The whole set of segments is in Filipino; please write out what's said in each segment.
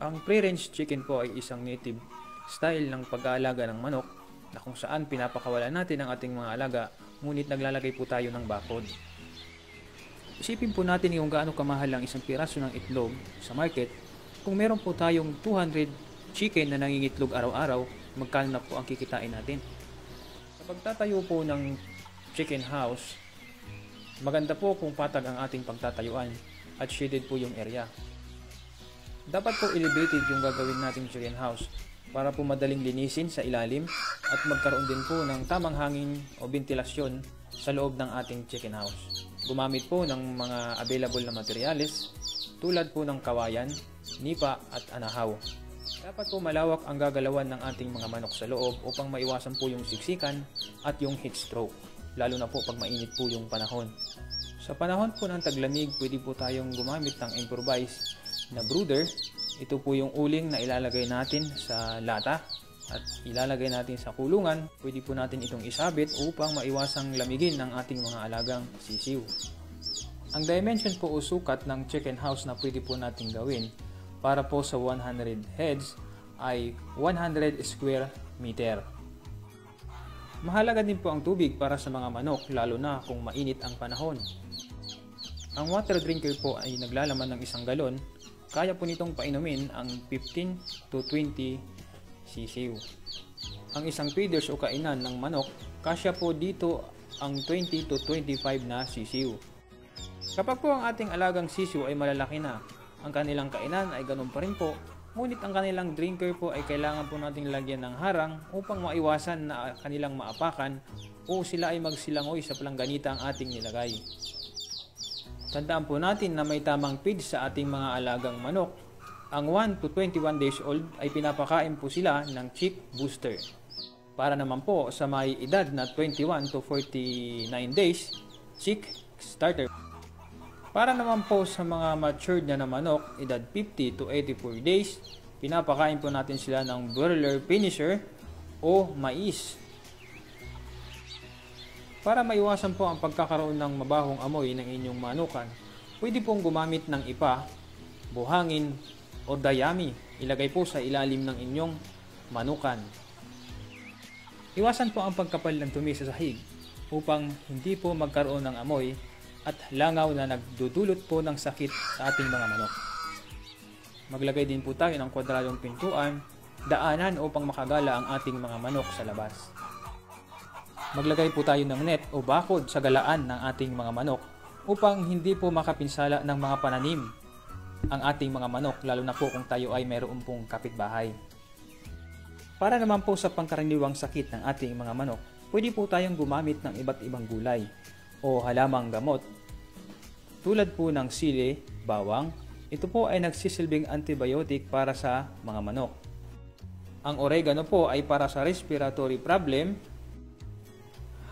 Ang free-range chicken po ay isang native style ng pag-aalaga ng manok na kung saan pinapakawalan natin ang ating mga alaga ngunit naglalagay po tayo ng bakod. Isipin po natin kung gaano kamahal ang isang piraso ng itlog sa market. Kung meron po tayong 200 chicken na nangingitlog araw-araw, magkano na po ang kikitain natin? Sa pagtatayo po ng chicken house, maganda po kung patag ang ating pagtatayuan at shaded po yung area. Dapat po elevated yung gagawin nating chicken house para po madaling linisin sa ilalim at magkaroon din po ng tamang hangin o ventilasyon sa loob ng ating chicken house. Gumamit po ng mga available na materyales tulad po ng kawayan, nipa at anahaw. Dapat po malawak ang gagalawan ng ating mga manok sa loob upang maiwasan po yung siksikan at yung heat stroke, lalo na po pag mainit po yung panahon. Sa panahon po ng taglamig, pwede po tayong gumamit ng improvised na brooder. Ito po yung uling na ilalagay natin sa lata at ilalagay natin sa kulungan. Pwede po natin itong isabit upang maiwasang lamigin ng ating mga alagang sisiw. Ang dimension po o sukat ng chicken house na pwede po natin gawin para po sa 100 heads ay 100 square meter. Mahalaga din po ang tubig para sa mga manok lalo na kung mainit ang panahon. Ang water drinker po ay naglalaman ng 1 galon. Kaya po nitong painumin ang 15 to 20 sisiw. Ang isang feeders o kainan ng manok, kasya po dito ang 20 to 25 na sisiw. Kapag po ang ating alagang sisiw ay malalaki na, ang kanilang kainan ay ganun pa rin po, ngunit ang kanilang drinker po ay kailangan po nating lagyan ng harang upang maiwasan na kanilang maapakan o sila ay magsilangoy sa planganita ang ating nilagay. Tandaan po natin na may tamang feed sa ating mga alagang manok. Ang 1 to 21 days old ay pinapakain po sila ng chick booster. Para naman po sa may edad na 21 to 49 days, chick starter. Para naman po sa mga matured na manok, edad 50 to 84 days, pinapakain po natin sila ng broiler finisher o mais. Para maiwasan po ang pagkakaroon ng mabahong amoy ng inyong manukan, pwede pong gumamit ng ipa, buhangin o dayami. Ilagay po sa ilalim ng inyong manukan. Iwasan po ang pagkapal ng dumi sa sahig upang hindi po magkaroon ng amoy at langaw na nagdudulot po ng sakit sa ating mga manok. Maglagay din po tayo ng kwadradong pintuan, daanan upang makagala ang ating mga manok sa labas. Maglagay po tayo ng net o bakod sa galaan ng ating mga manok upang hindi po makapinsala ng mga pananim ang ating mga manok lalo na po kung tayo ay mayroon pong kapitbahay. Para naman po sa pangkaraniwang sakit ng ating mga manok, pwede po tayong gumamit ng iba't ibang gulay o halamang gamot tulad po ng sili, bawang. Ito po ay nagsisilbing antibiotic para sa mga manok. Ang oregano po ay para sa respiratory problem,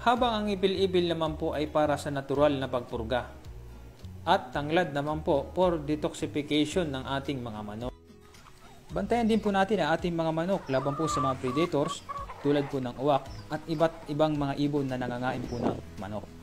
habang ang ipil-ipil naman po ay para sa natural na pagpurga. At tanglad naman po for detoxification ng ating mga manok. Bantayan din po natin ang ating mga manok laban po sa mga predators tulad po ng uwak at iba't ibang mga ibon na nangangain po ng manok.